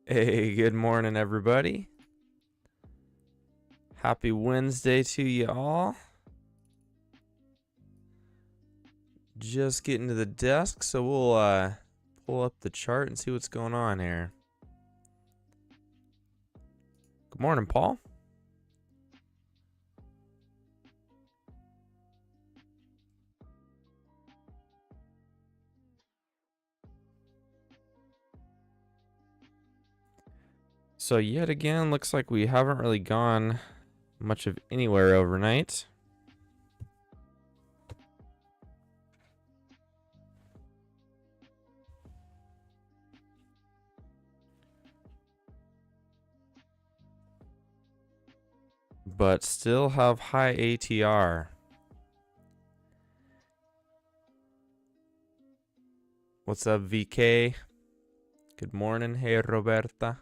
Hey, good morning, everybody. Happy Wednesday to you all. Just getting to the desk, so we'll pull up the chart and see what's going on here. Good morning, Paul. So yet again, looks like we haven't really gone much of anywhere overnight. But still have high ATR. What's up, VK? Good morning. Hey, Roberta.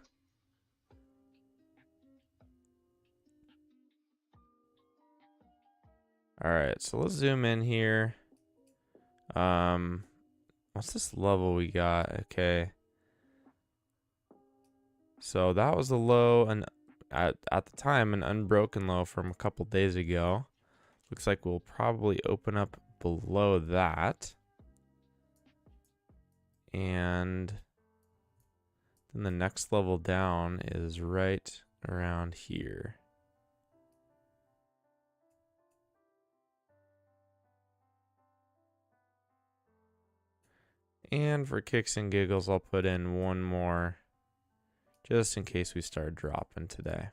All right, so let's zoom in here. What's this level we got? Okay. So that was a low, and at the time, an unbroken low from a couple days ago. Looks like we'll probably open up below that. And then the next level down is right around here. And for kicks and giggles, I'll put in one more just in case we start dropping today.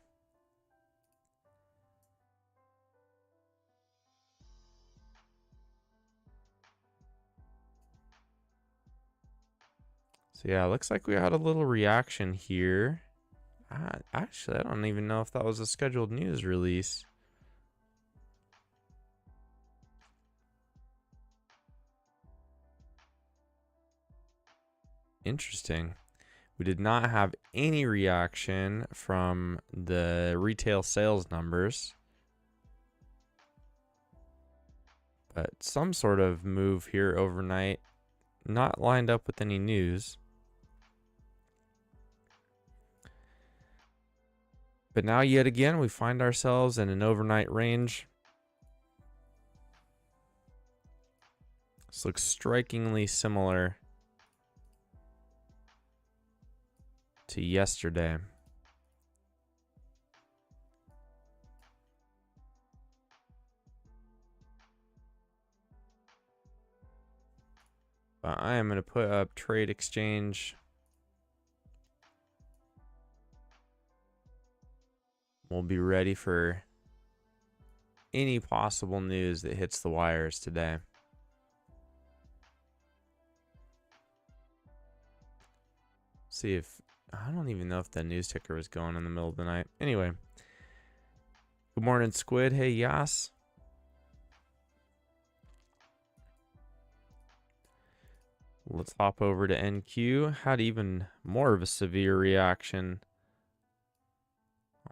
So yeah, looks like we had a little reaction here. Actually, I don't even know if that was a scheduled news release. Interesting. We did not have any reaction from the retail sales numbers, but some sort of move here overnight, not lined up with any news. But now yet again, we find ourselves in an overnight range. This looks strikingly similar to yesterday. But I am going to put up trade exchange. We'll be ready for any possible news that hits the wires today. See if, I don't even know if the news ticker was going in the middle of the night. Anyway. Good morning, Squid. Hey, Yas. Let's hop over to NQ. Had even more of a severe reaction,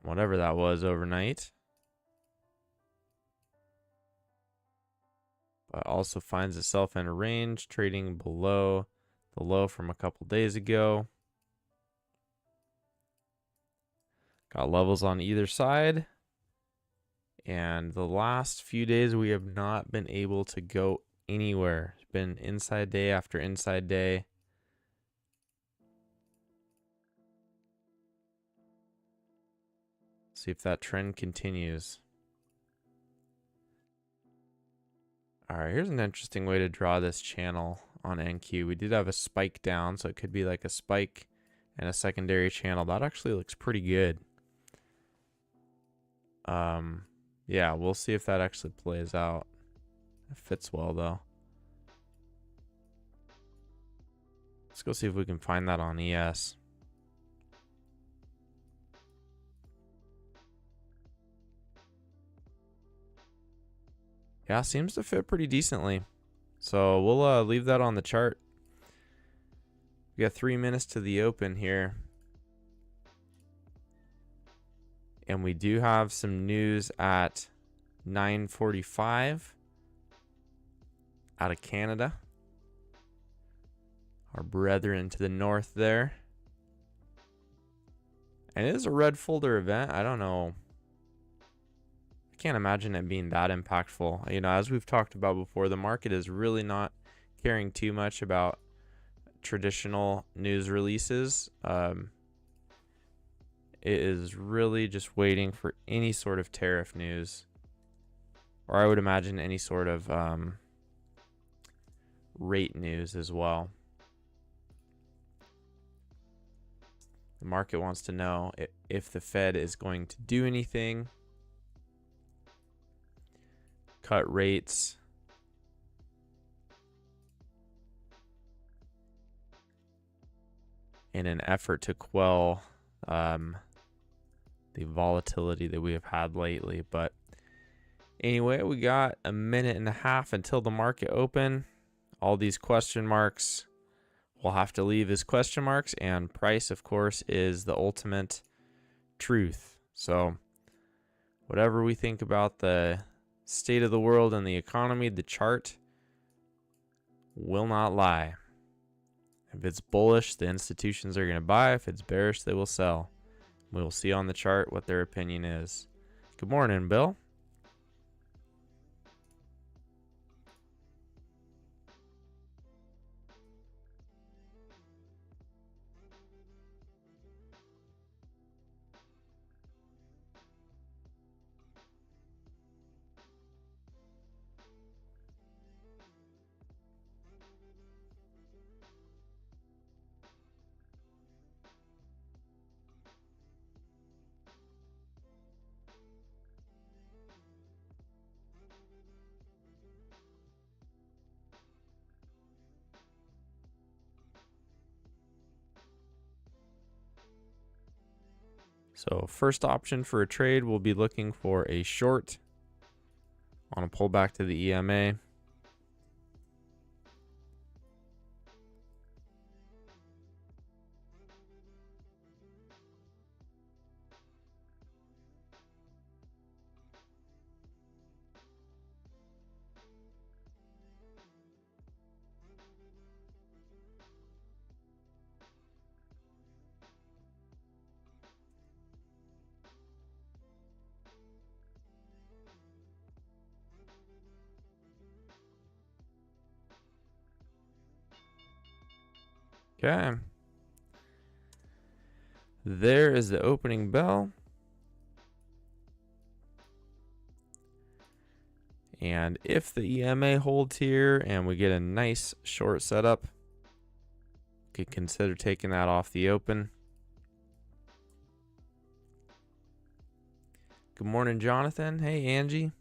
whatever that was, overnight. But also finds itself in a range, trading below the low from a couple days ago. Got levels on either side. And the last few days, we have not been able to go anywhere. It's been inside day after inside day. See if that trend continues. All right, here's an interesting way to draw this channel on NQ. We did have a spike down, so it could be like a spike and a secondary channel. That actually looks pretty good. Yeah, we'll see if that actually plays out. It fits well, though. Let's go see if we can find that on ES. Yeah, seems to fit pretty decently. So we'll leave that on the chart. We got 3 minutes to the open here. And we do have some news at 9:45 out of Canada. Our brethren to the north there. And it is a red folder event. I don't know. I can't imagine it being that impactful. You know, as we've talked about before, the market is really not caring too much about traditional news releases. It is really just waiting for any sort of tariff news, or I would imagine any sort of rate news as well. The market wants to know if the Fed is going to do anything, cut rates, in an effort to quell the volatility that we have had lately. But anyway, we got a minute and a half until the market open. All these question marks will have to leave as question marks, and price, of course, is the ultimate truth. So whatever we think about the state of the world and the economy, the chart will not lie. If it's bullish, the institutions are going to buy. If it's bearish, they will sell. We will see on the chart what their opinion is. Good morning, Bill. So first option for a trade, we'll be looking for a short on a pullback to the EMA. Okay. There is the opening bell. And if the EMA holds here and we get a nice short setup, we could consider taking that off the open. Good morning, Jonathan. Hey, Angie.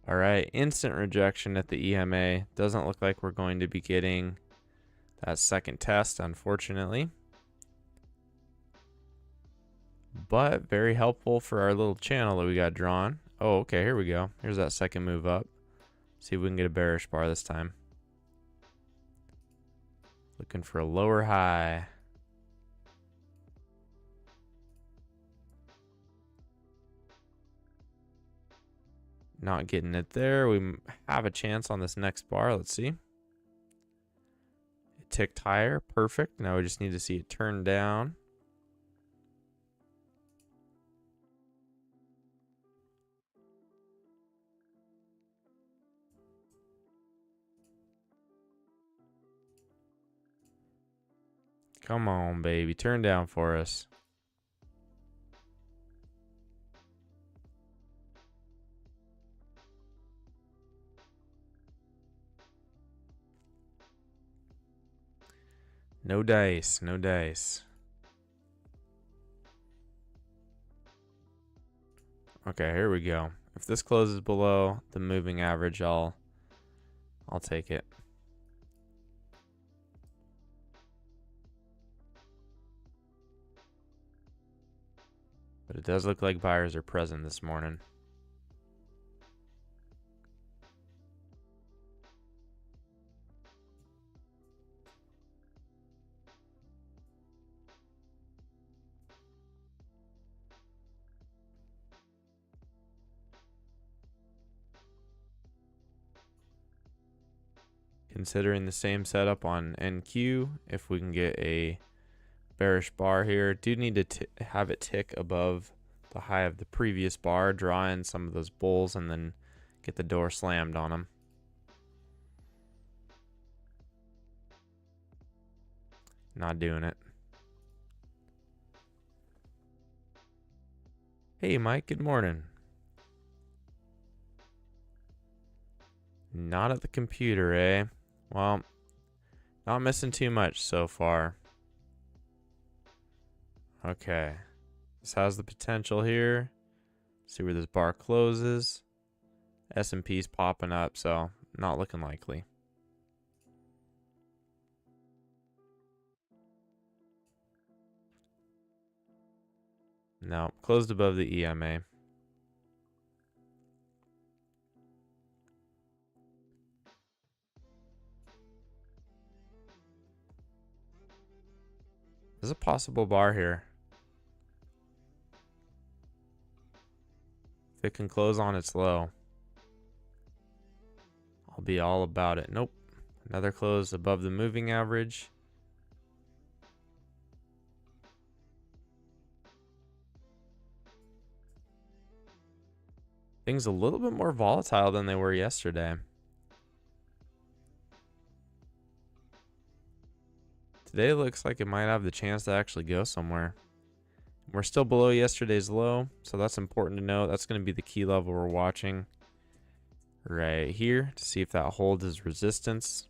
All right, instant rejection at the EMA. Doesn't look like we're going to be getting that second test, unfortunately. But very helpful for our little channel that we got drawn. Oh, okay, here we go. Here's that second move up. See if we can get a bearish bar this time. Looking for a lower high. Not getting it there. We have a chance on this next bar. Let's see. It ticked higher. Perfect. Now we just need to see it turn down. Come on, baby. Turn down for us. No dice. No dice. Okay, here we go. If this closes below the moving average, I'll take it. But it does look like buyers are present this morning. Considering the same setup on NQ, if we can get a bearish bar here, do need to have it tick above the high of the previous bar, draw in some of those bulls, and then get the door slammed on them. Not doing it. Hey Mike, good morning. Not at the computer, eh? Well, not missing too much so far. Okay. This has the potential here. See where this bar closes. S&P's popping up, so not looking likely. No, closed above the EMA. There's a possible bar here. If it can close on its low, I'll be all about it. Nope. Another close above the moving average. Things a little bit more volatile than they were yesterday. Today looks like it might have the chance to actually go somewhere. We're still below yesterday's low, so that's important to know. That's going to be the key level we're watching right here to see if that holds as resistance.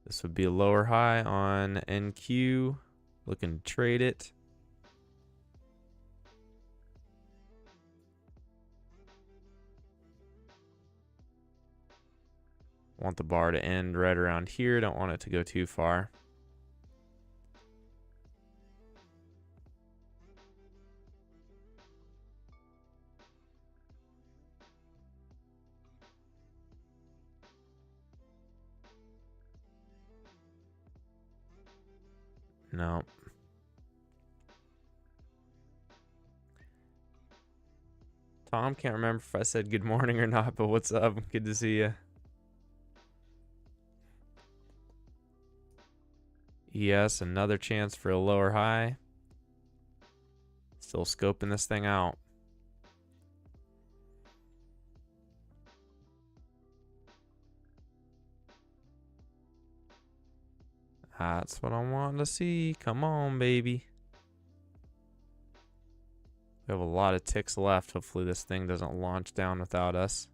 This would be a lower high on NQ. Looking to trade it. Want the bar to end right around here. Don't want it to go too far. No. Tom, can't remember if I said good morning or not, but what's up? Good to see you. Yes, another chance for a lower high. Still scoping this thing out. That's what I'm wanting to see. Come on, baby. We have a lot of ticks left. Hopefully this thing doesn't launch down without us.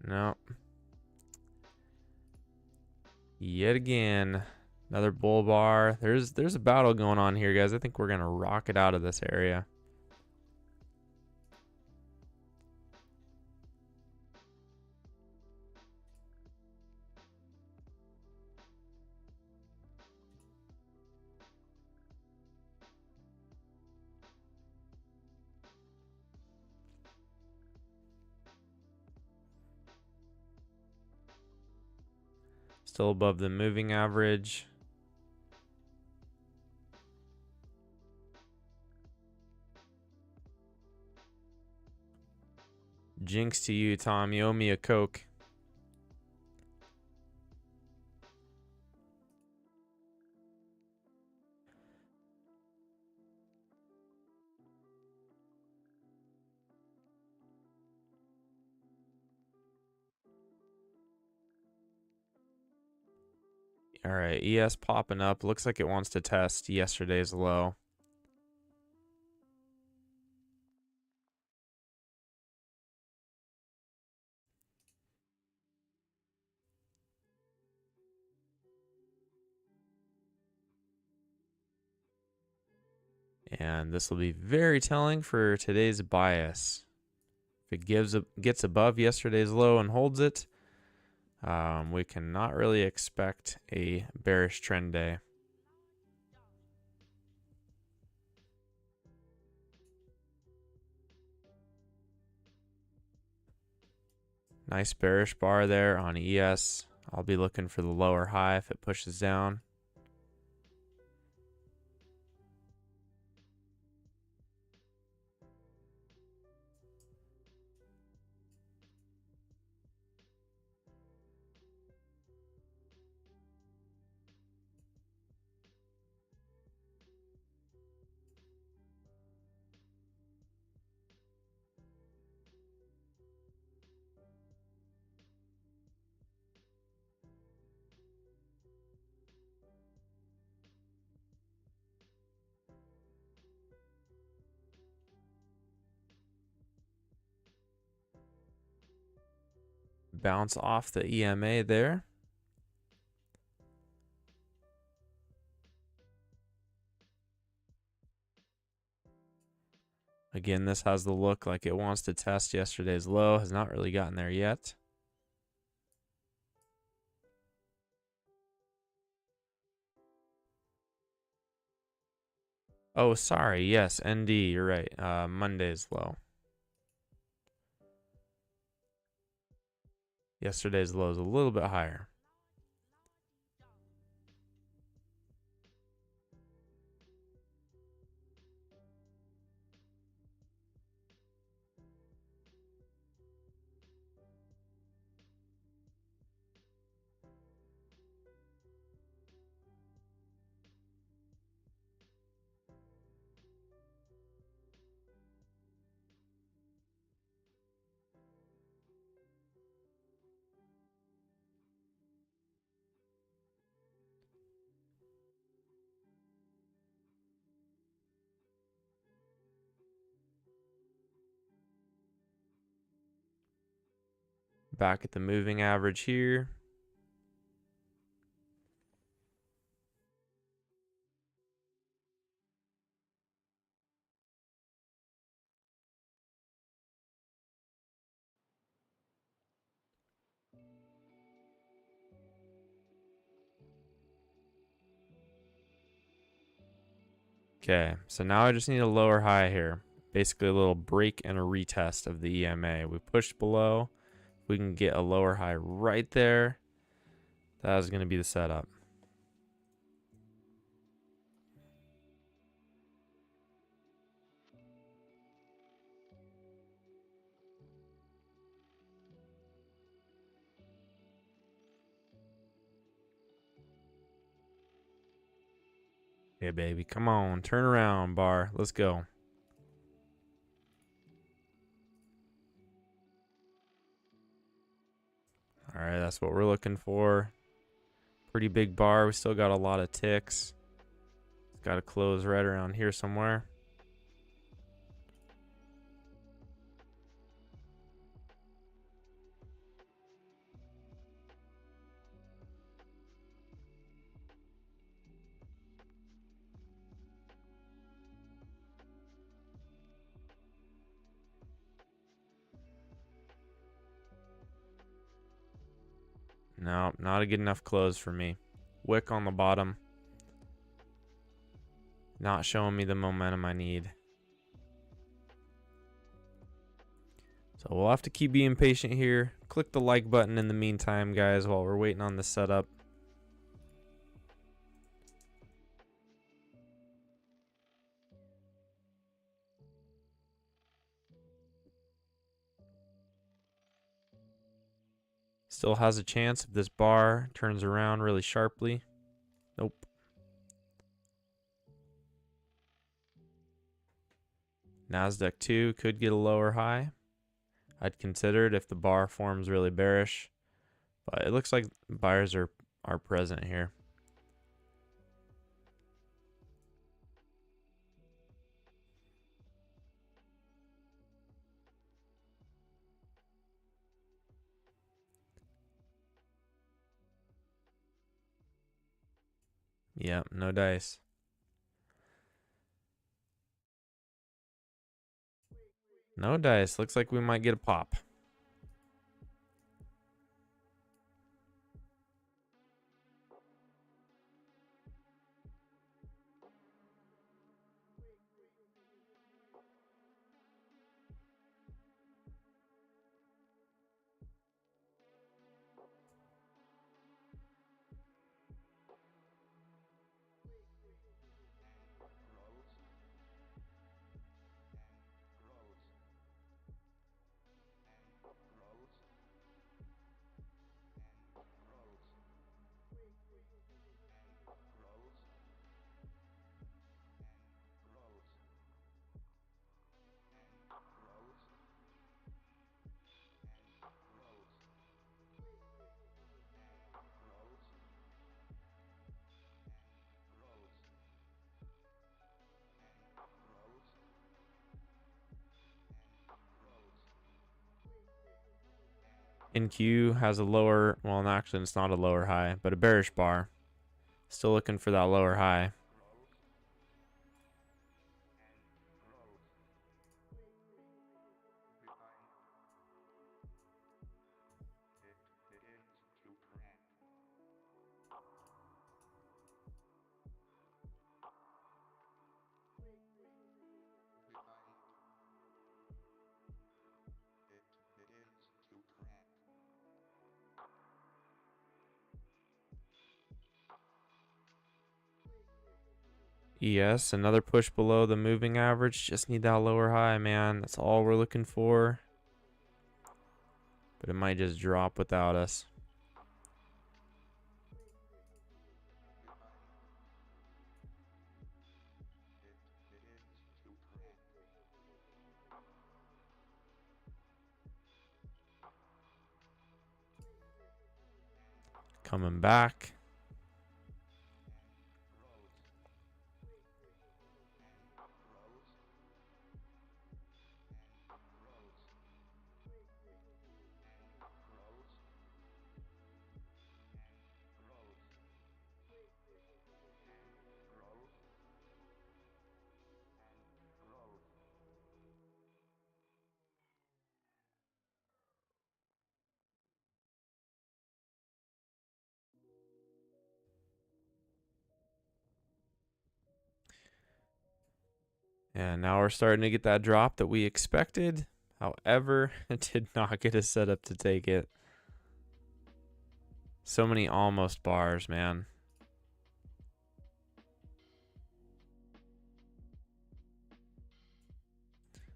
Nope. Yet again, another bull bar. There's a battle going on here, guys. I think we're gonna rock it out of this area. Still above the moving average. Jinx to you, Tom. You owe me a Coke. All right, ES popping up. Looks like it wants to test yesterday's low. And this will be very telling for today's bias. If it gets above yesterday's low and holds it, we cannot really expect a bearish trend day. Nice bearish bar there on ES. I'll be looking for the lower high if it pushes down. Bounce off the EMA there. Again, this has the look like it wants to test yesterday's low. Has not really gotten there yet. Oh, sorry. Yes, ND. You're right. Monday's low. Yesterday's low is a little bit higher. Back at the moving average here. Okay, so now I just need a lower high here. Basically a little break and a retest of the EMA. We pushed below. We can get a lower high right there. That is going to be the setup. Yeah, baby. Come on. Turn around, bar. Let's go. All right, that's what we're looking for. Pretty big bar. We still got a lot of ticks. It's got to close right around here somewhere. No, not a good enough close for me. Wick on the bottom. Not showing me the momentum I need. So we'll have to keep being patient here. Click the like button in the meantime, guys, while we're waiting on the setup. Still has a chance if this bar turns around really sharply. Nope. Nasdaq 2 could get a lower high. I'd consider it if the bar forms really bearish. But it looks like buyers are present here. Yep, no dice. No dice. Looks like we might get a pop. NQ has a lower, well, actually it's not a lower high, but a bearish bar. Still looking for that lower high. ES, another push below the moving average. Just need that lower high, man. That's all we're looking for. But it might just drop without us. Coming back. And now we're starting to get that drop that we expected. However, it did not get us set up to take it. So many almost bars, man.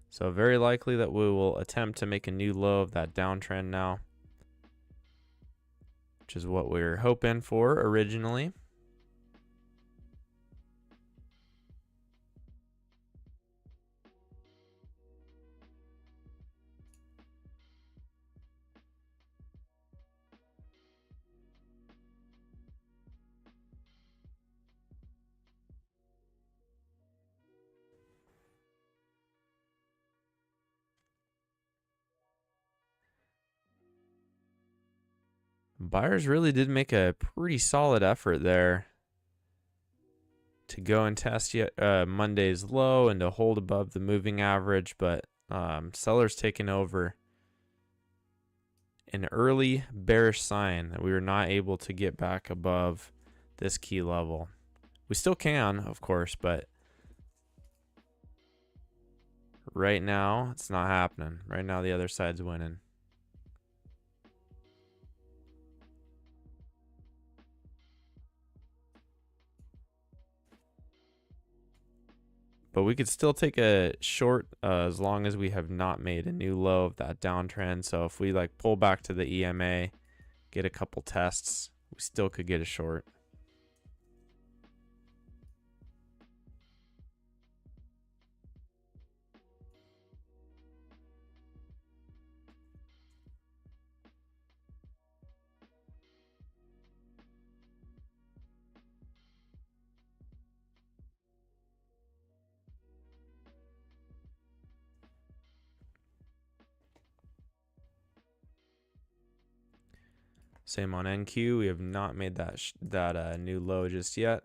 So very likely that we will attempt to make a new low of that downtrend now, which is what we were hoping for originally. Buyers really did make a pretty solid effort there to go and test Monday's low and to hold above the moving average, but sellers taking over. An early bearish sign that we were not able to get back above this key level. We still can, of course, but right now it's not happening. Right now the other side's winning. But we could still take a short as long as we have not made a new low of that downtrend. So if we like pull back to the EMA, get a couple tests, we still could get a short. Same on NQ. We have not made that new low just yet.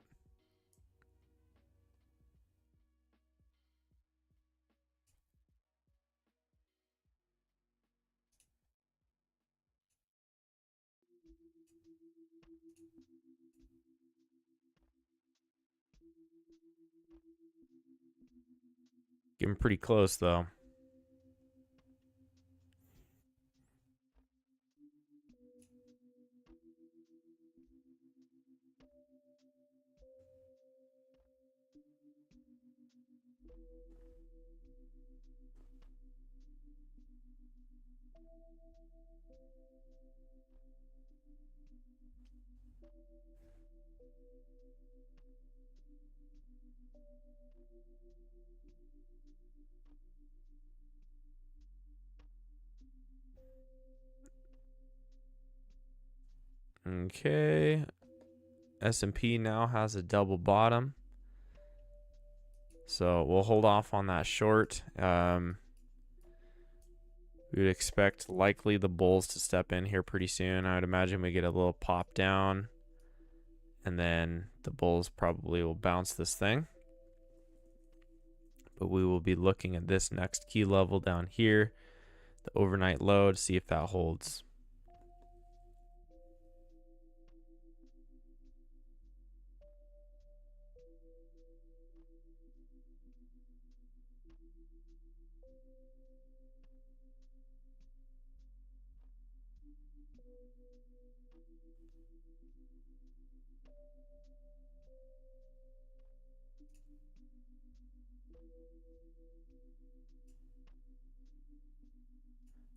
Getting pretty close though. Okay. S&P now has a double bottom. So we'll hold off on that short. We would expect likely the bulls to step in here pretty soon. I would imagine we get a little pop down, and then the bulls probably will bounce this thing. But we will be looking at this next key level down here, the overnight low, to see if that holds.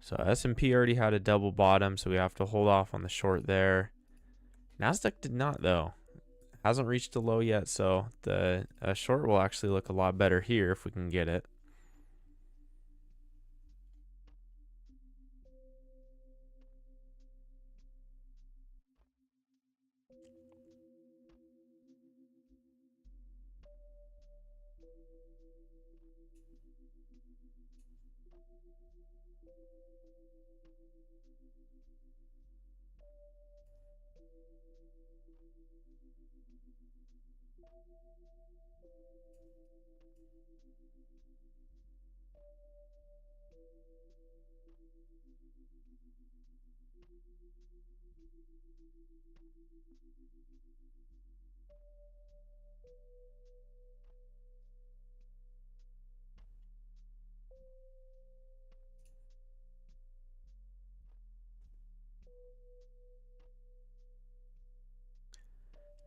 So S&P already had a double bottom, so we have to hold off on the short there. Nasdaq did not though. Hasn't reached a low yet, so the short will actually look a lot better here if we can get it.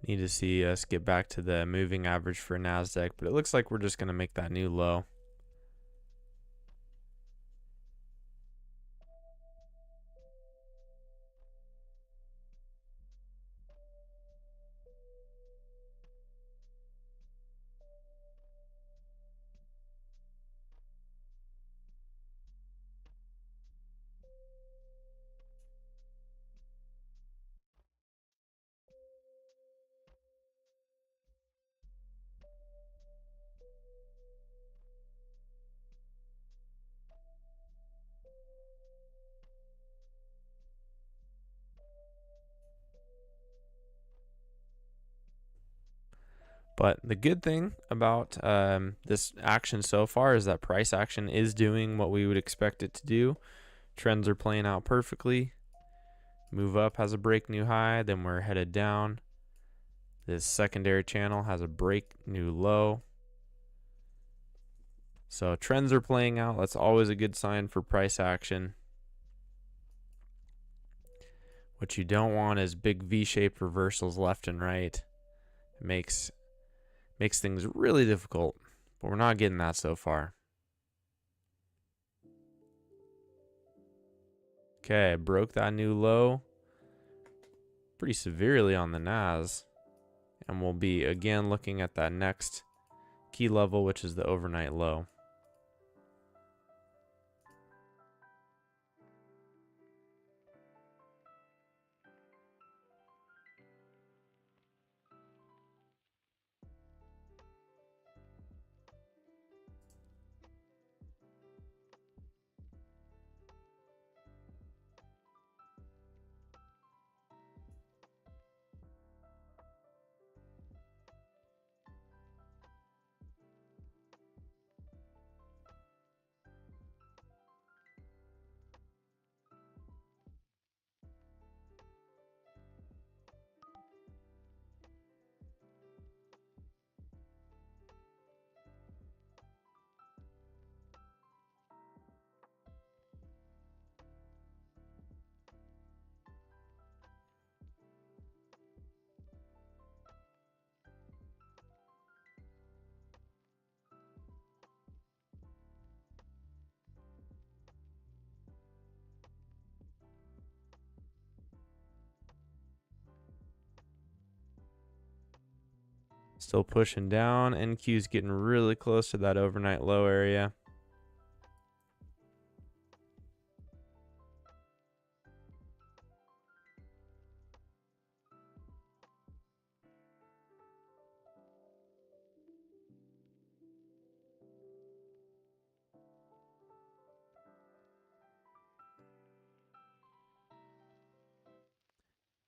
Need to see us get back to the moving average for Nasdaq, but it looks like we're just going to make that new low. But the good thing about this action so far is that price action is doing what we would expect it to do. Trends are playing out perfectly. Move up has a break new high, then we're headed down. This secondary channel has a break new low. So trends are playing out. That's always a good sign for price action. What you don't want is big V-shaped reversals left and right. It makes things really difficult, but we're not getting that so far. Okay, broke that new low pretty severely on the Nas, and we'll be again looking at that next key level, which is the overnight low. Still pushing down. NQ's getting really close to that overnight low area.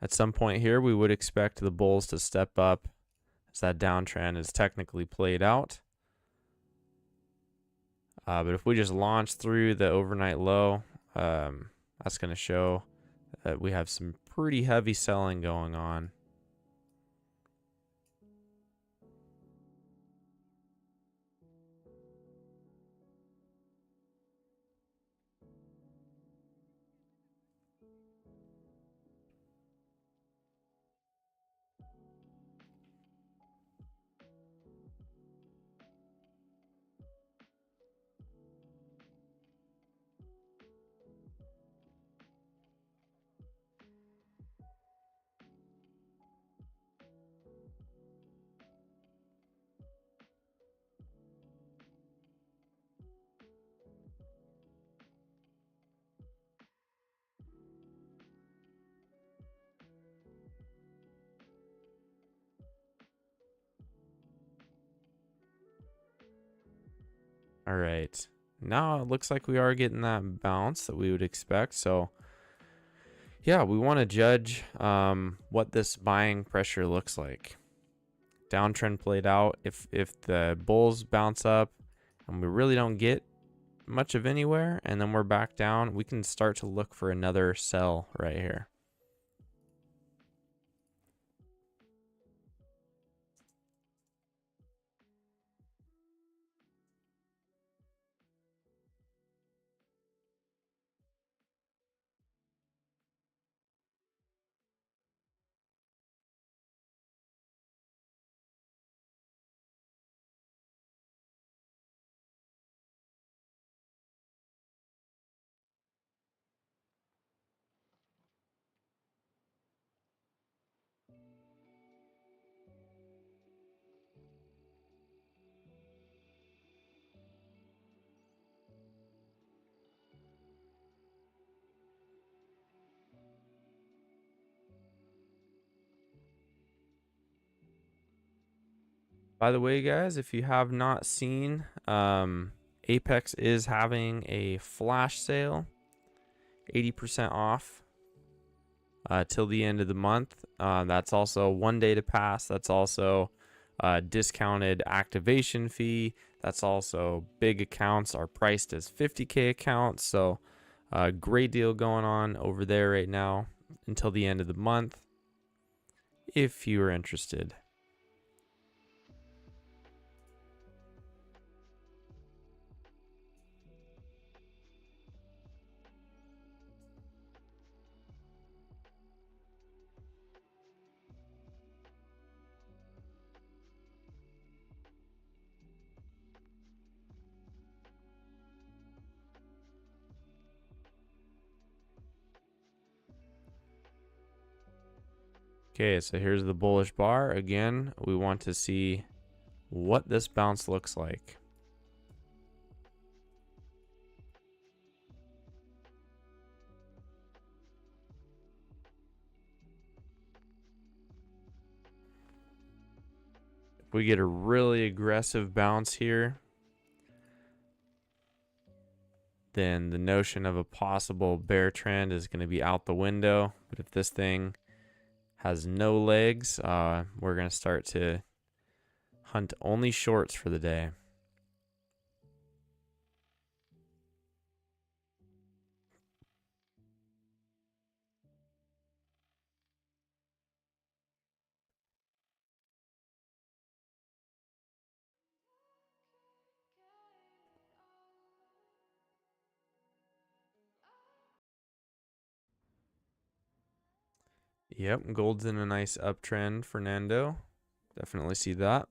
At some point here, we would expect the bulls to step up as that downtrend is technically played out. But if we just launch through the overnight low, that's going to show that we have some pretty heavy selling going on. All right. Now it looks like we are getting that bounce that we would expect. So yeah, we want to judge what this buying pressure looks like. Downtrend played out. If the bulls bounce up and we really don't get much of anywhere and then we're back down, we can start to look for another sell right here. By the way, guys, if you have not seen, Apex is having a flash sale, 80% off till the end of the month. That's also 1 day to pass. That's also discounted activation fee. That's also big accounts are priced as 50K accounts. So great deal going on over there right now until the end of the month if you are interested. Okay, so here's the bullish bar. Again, we want to see what this bounce looks like. If we get a really aggressive bounce here, then the notion of a possible bear trend is going to be out the window. But if this thing has no legs, we're going to start to hunt only shorts for the day. Yep, gold's in a nice uptrend, Fernando. Definitely see that.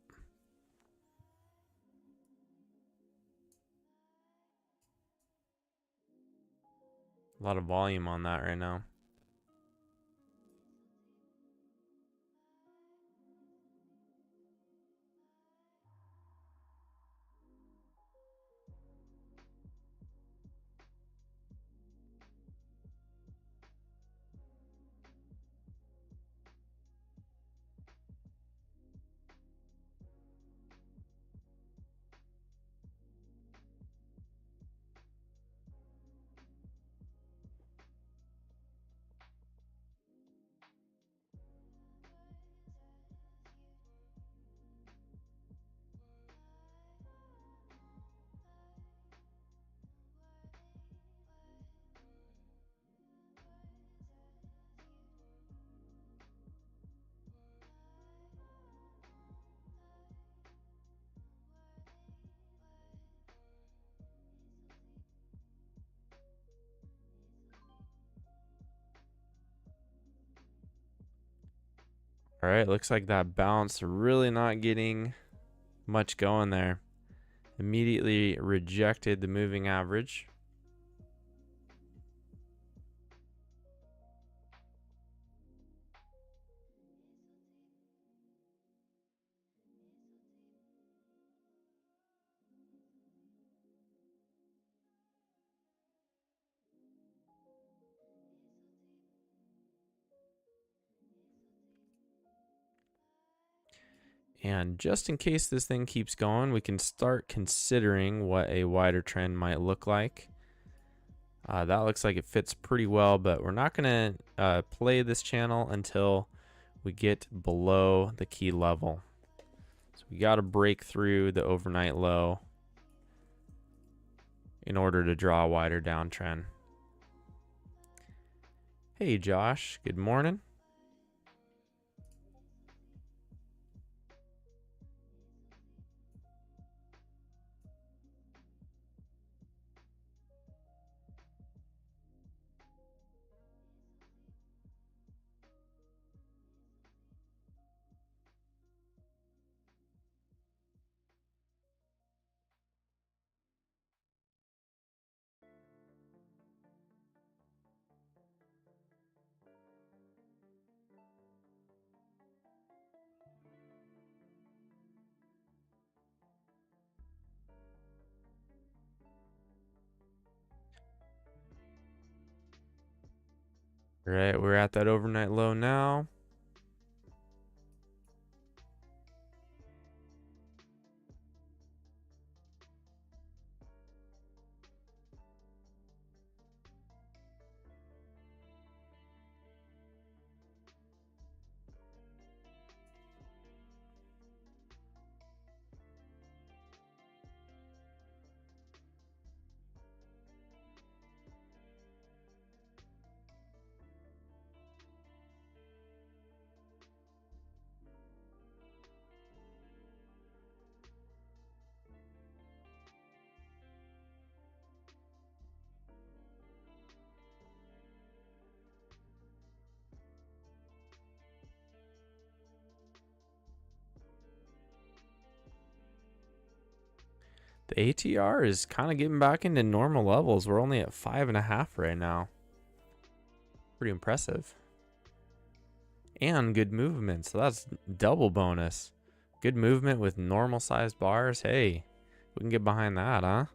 A lot of volume on that right now. All right, looks like that bounce really not getting much going there. Immediately rejected the moving average. And just in case this thing keeps going, we can start considering what a wider trend might look like. That looks like it fits pretty well, but we're not going to play this channel until we get below the key level. So we got to break through the overnight low in order to draw a wider downtrend. Hey Josh, good morning. All right, we're at that overnight low now. The ATR is kind of getting back into normal levels. We're only at 5.5 right now. Pretty impressive. And good movement, so that's double bonus. Good movement with normal sized bars. Hey, we can get behind that, huh?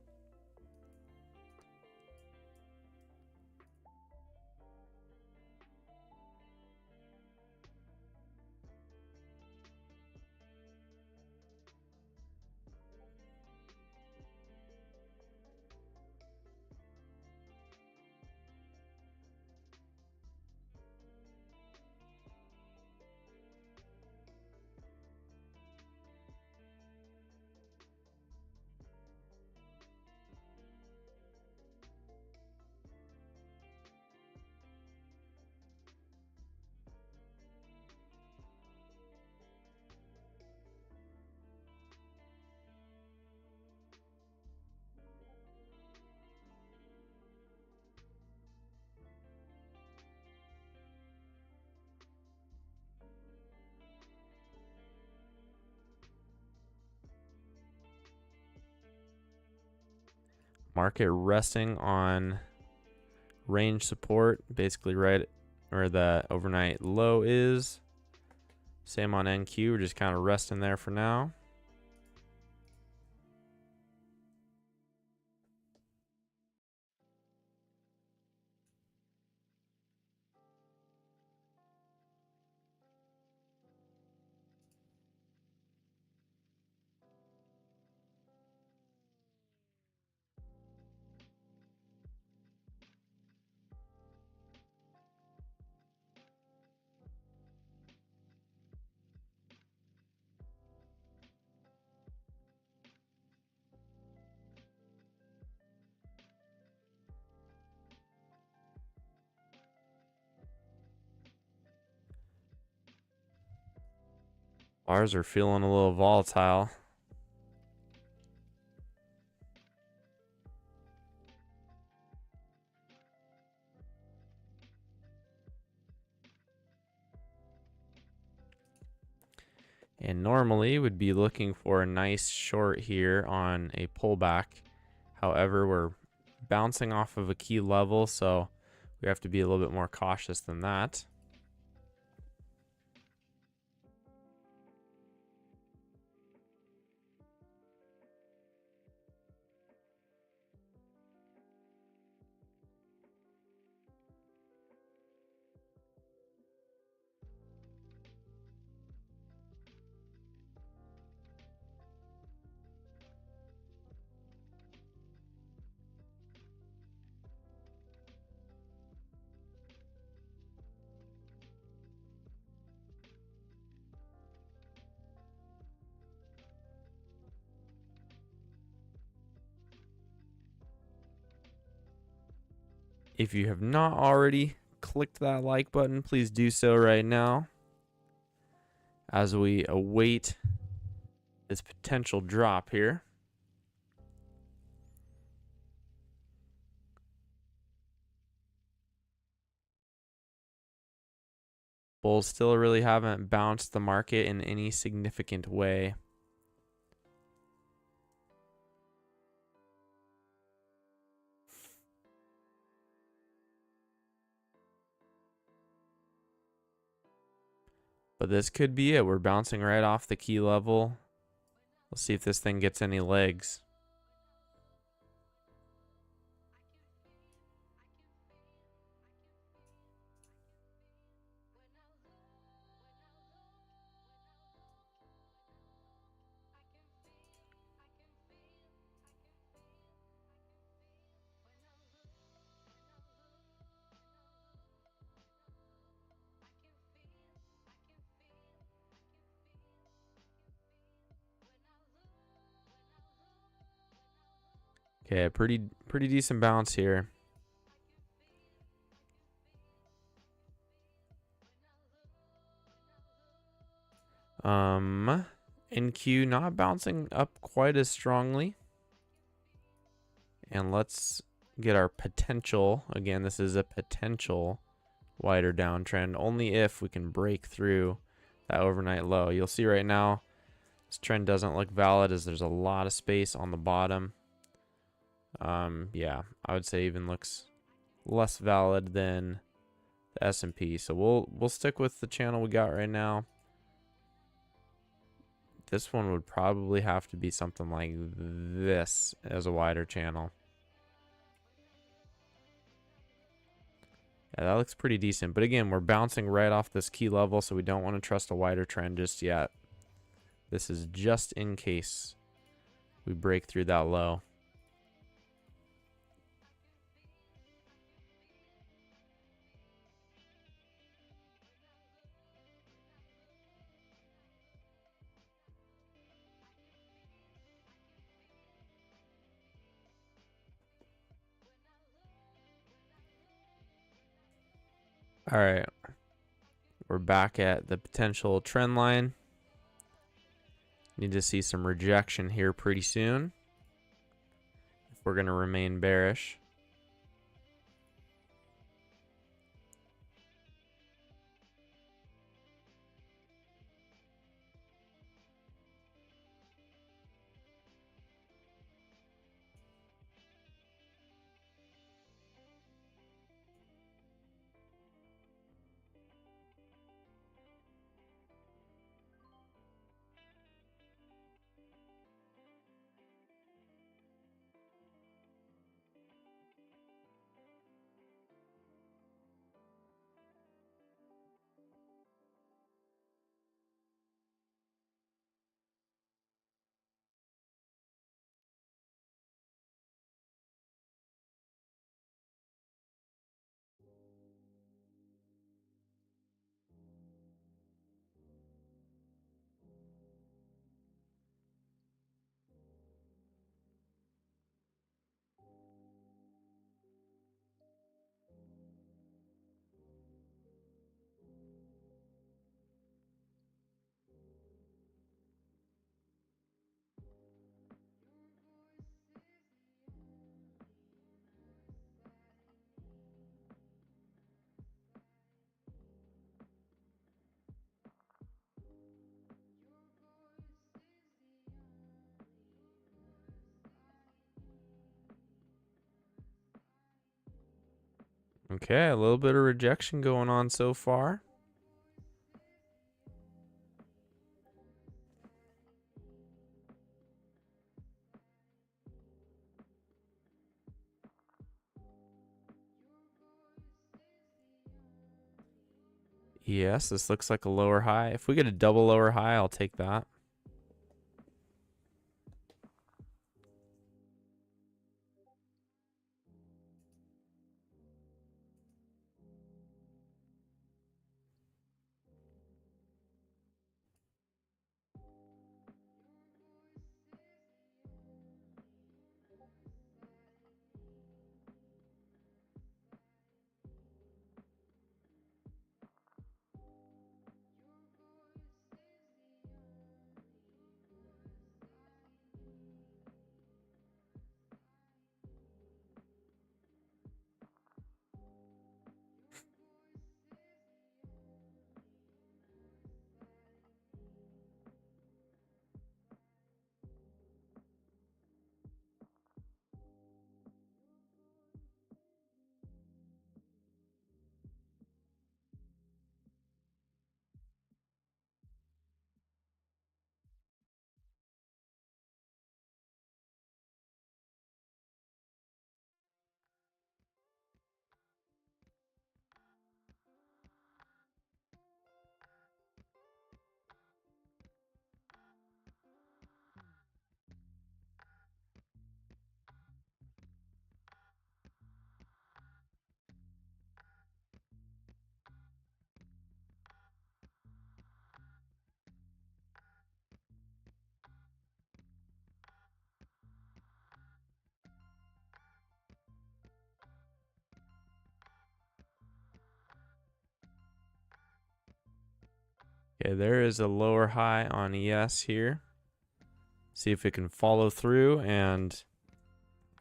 Market resting on range support, basically right where the overnight low is. Same on NQ, we're just kind of resting there for now. Bars are feeling a little volatile. And normally would be looking for a nice short here on a pullback. However, we're bouncing off of a key level, so we have to be a little bit more cautious than that. If you have not already clicked that like button, please do so right now as we await this potential drop here. Bulls still really haven't bounced the market in any significant way. But this could be it. We're bouncing right off the key level. Let's see if this thing gets any legs. Okay, pretty decent bounce here. NQ not bouncing up quite as strongly. And let's get our potential. Again, this is a potential wider downtrend only if we can break through that overnight low. You'll see right now this trend doesn't look valid as there's a lot of space on the bottom. Yeah, I would say even looks less valid than the S&P. So we'll stick with the channel we got right now. This one would probably have to be something like this as a wider channel. Yeah, that looks pretty decent. But again, we're bouncing right off this key level, so we don't want to trust a wider trend just yet. This is just in case we break through that low. All right, we're back at the potential trend line. Need to see some rejection here pretty soon if we're going to remain bearish. Okay, a little bit of rejection going on so far. Yes, this looks like a lower high. If we get a double lower high, I'll take that. Okay, there is a lower high on ES here. See if it can follow through, and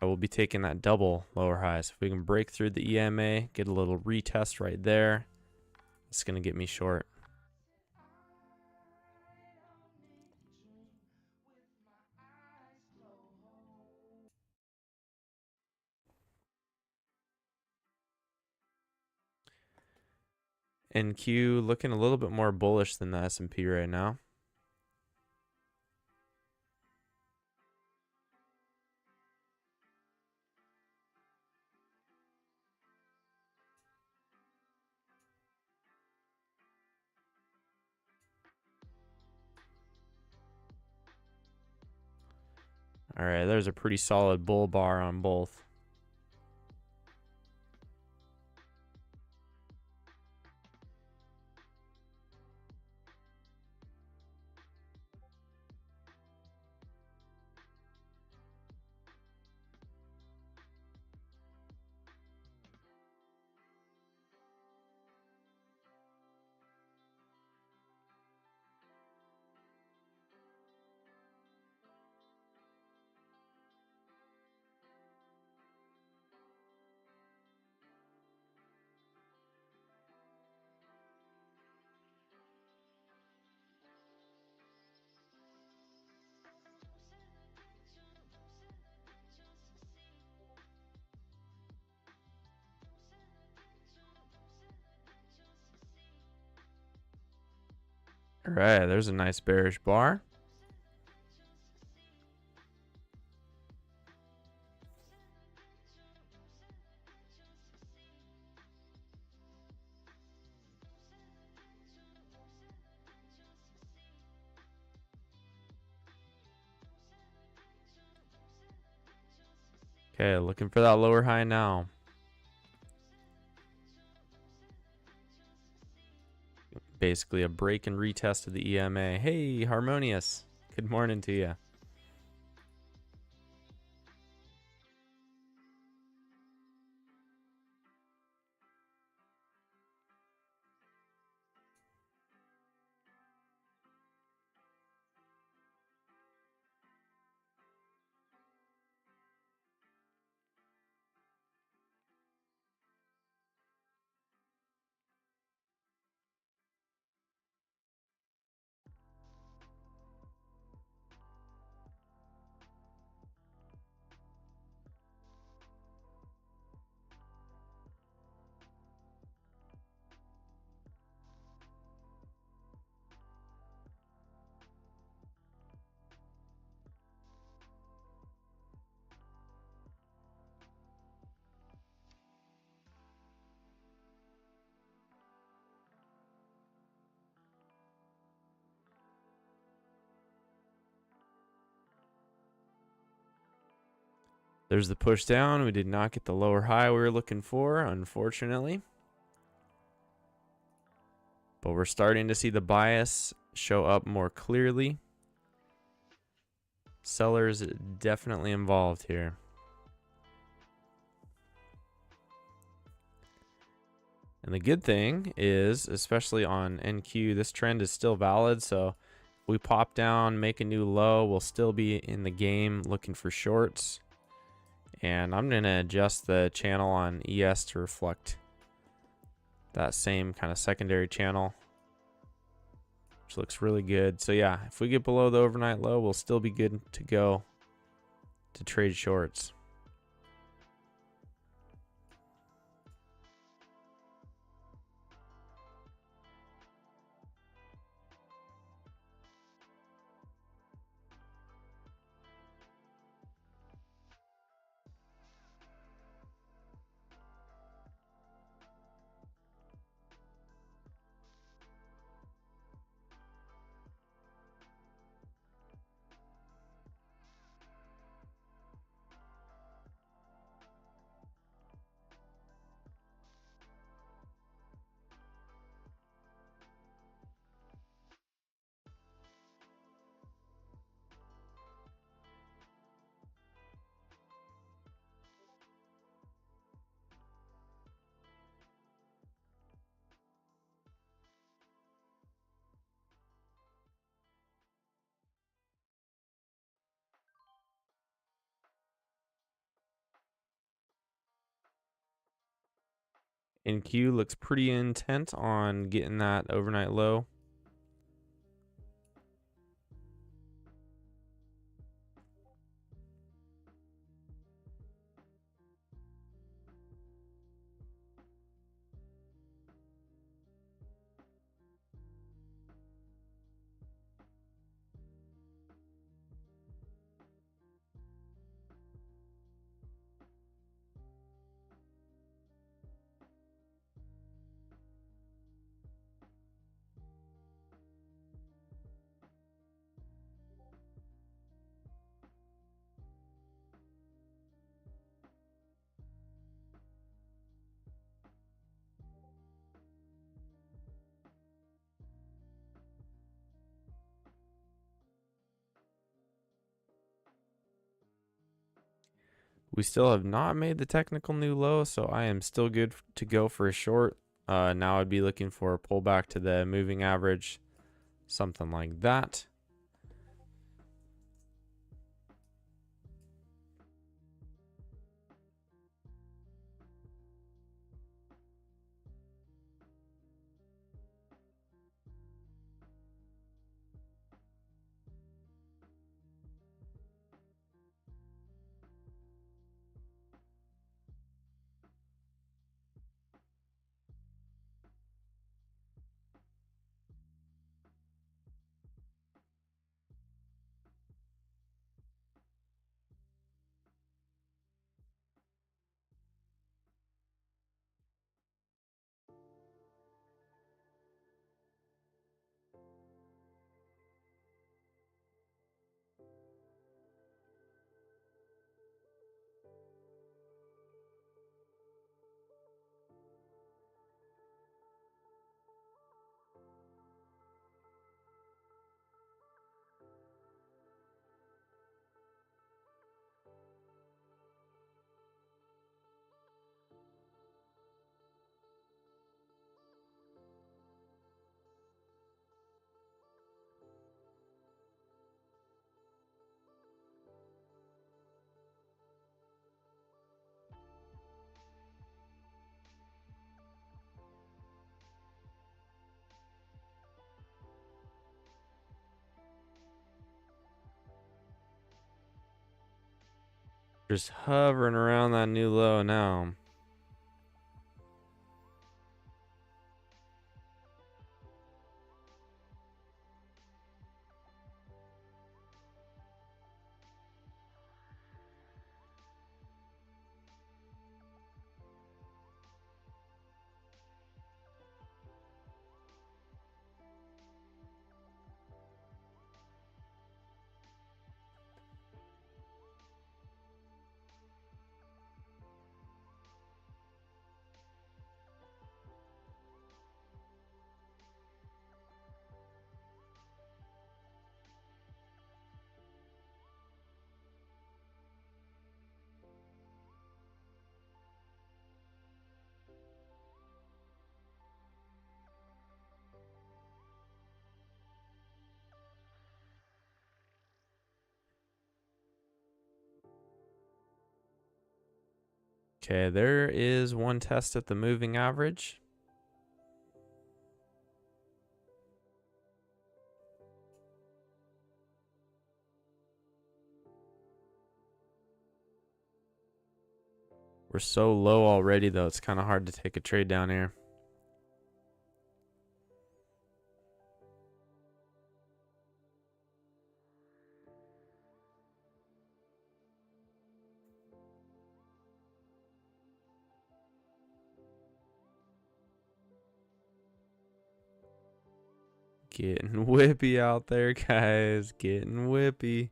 I will be taking that double lower high. So if we can break through the EMA, get a little retest right there, it's going to get me short. NQ looking a little bit more bullish than the S&P right now. All right, there's a pretty solid bull bar on both. All right, there's a nice bearish bar. Okay, looking for that lower high now. Basically a break and retest of the EMA. Hey, Harmonious. Good morning to you. There's the push down. We did not get the lower high we were looking for, unfortunately. But we're starting to see the bias show up more clearly. Sellers definitely involved here. And the good thing is, especially on NQ, this trend is still valid. So if we pop down, make a new low, we'll still be in the game looking for shorts. And I'm going to adjust the channel on ES to reflect that same kind of secondary channel, which looks really good. So yeah, if we get below the overnight low, we'll still be good to go to trade shorts. NQ looks pretty intent on getting that overnight low. We still have not made the technical new low, so I am still good to go for a short. Now I'd be looking for a pullback to the moving average, something like that. Just hovering around that new low now. Okay, there is one test at the moving average. We're so low already, though, it's kind of hard to take a trade down here. Getting whippy out there, guys. Getting whippy.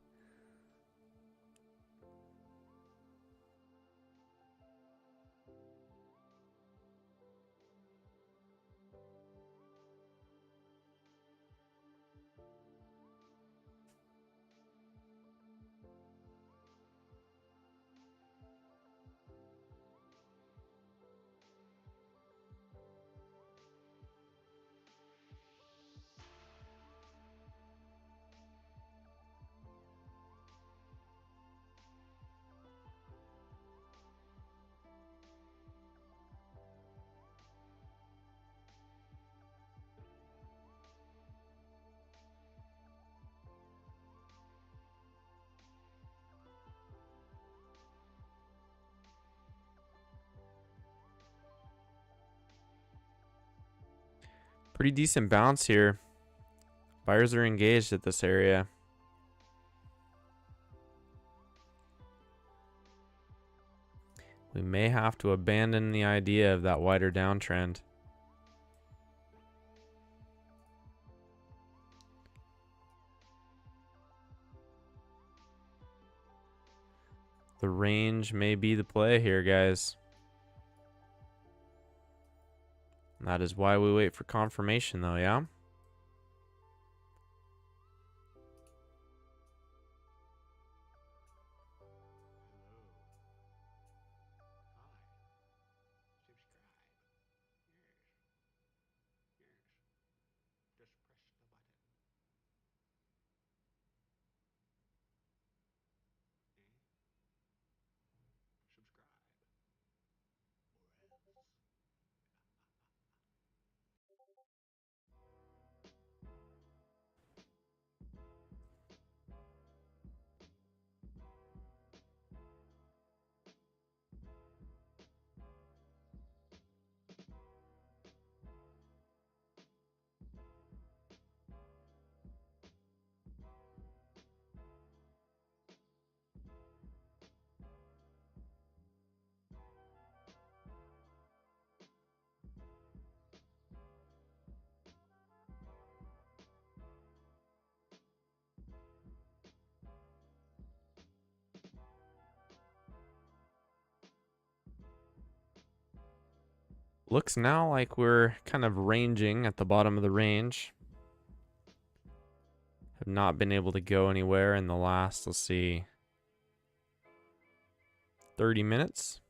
Pretty decent bounce here. Buyers are engaged at this area. We may have to abandon the idea of that wider downtrend. The range may be the play here, guys. That is why we wait for confirmation, though, yeah? Looks now like we're kind of ranging at the bottom of the range. Have not been able to go anywhere in the last, let's see, 30 minutes.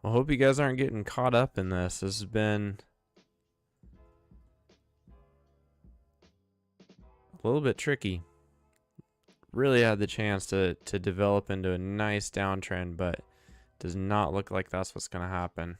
I hope you guys aren't getting caught up in this. This has been a little bit tricky. Really had the chance to develop into a nice downtrend, but does not look like that's what's going to happen.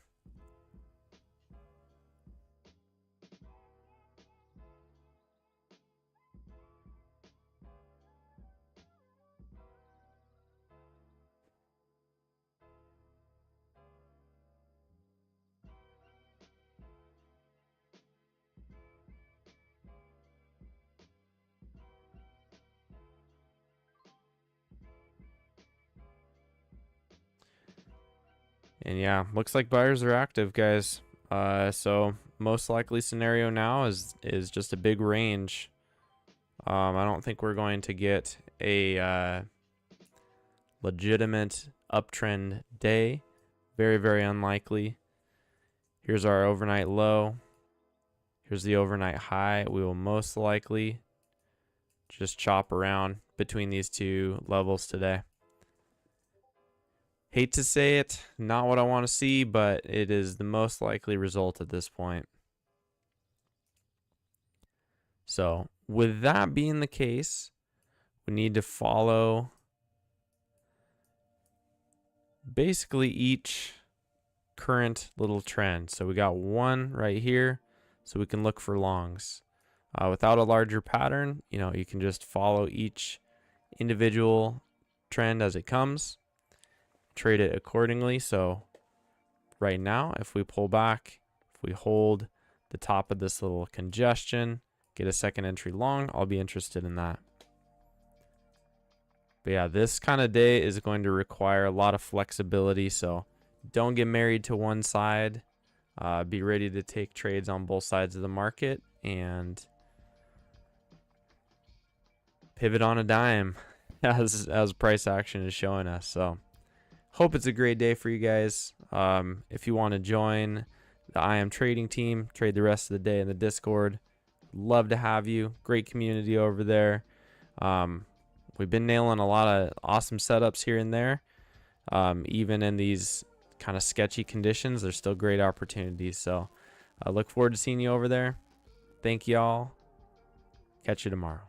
And yeah, looks like buyers are active, guys. So most likely scenario now is just a big range. I don't think we're going to get a legitimate uptrend day. Very, very unlikely. Here's our overnight low. Here's the overnight high. We will most likely just chop around between these two levels today. Hate to say it, not what I want to see, but it is the most likely result at this point. So with that being the case, we need to follow basically each current little trend. So we got one right here, so we can look for longs. Without a larger pattern, you can just follow each individual trend as it comes, trade it accordingly. So right now, if we pull back, if we hold the top of this little congestion, get a second entry long, I'll be interested in that. But yeah, this kind of day is going to require a lot of flexibility, so don't get married to one side. Be ready to take trades on both sides of the market and pivot on a dime as price action is showing us. So hope it's a great day for you guys. If you want to join the IM trading team, trade the rest of the day in the Discord, love to have you. Great community over there. We've been nailing a lot of awesome setups here and there. Even in these kind of sketchy conditions, there's still great opportunities. So I look forward to seeing you over there. Thank y'all. Catch you tomorrow.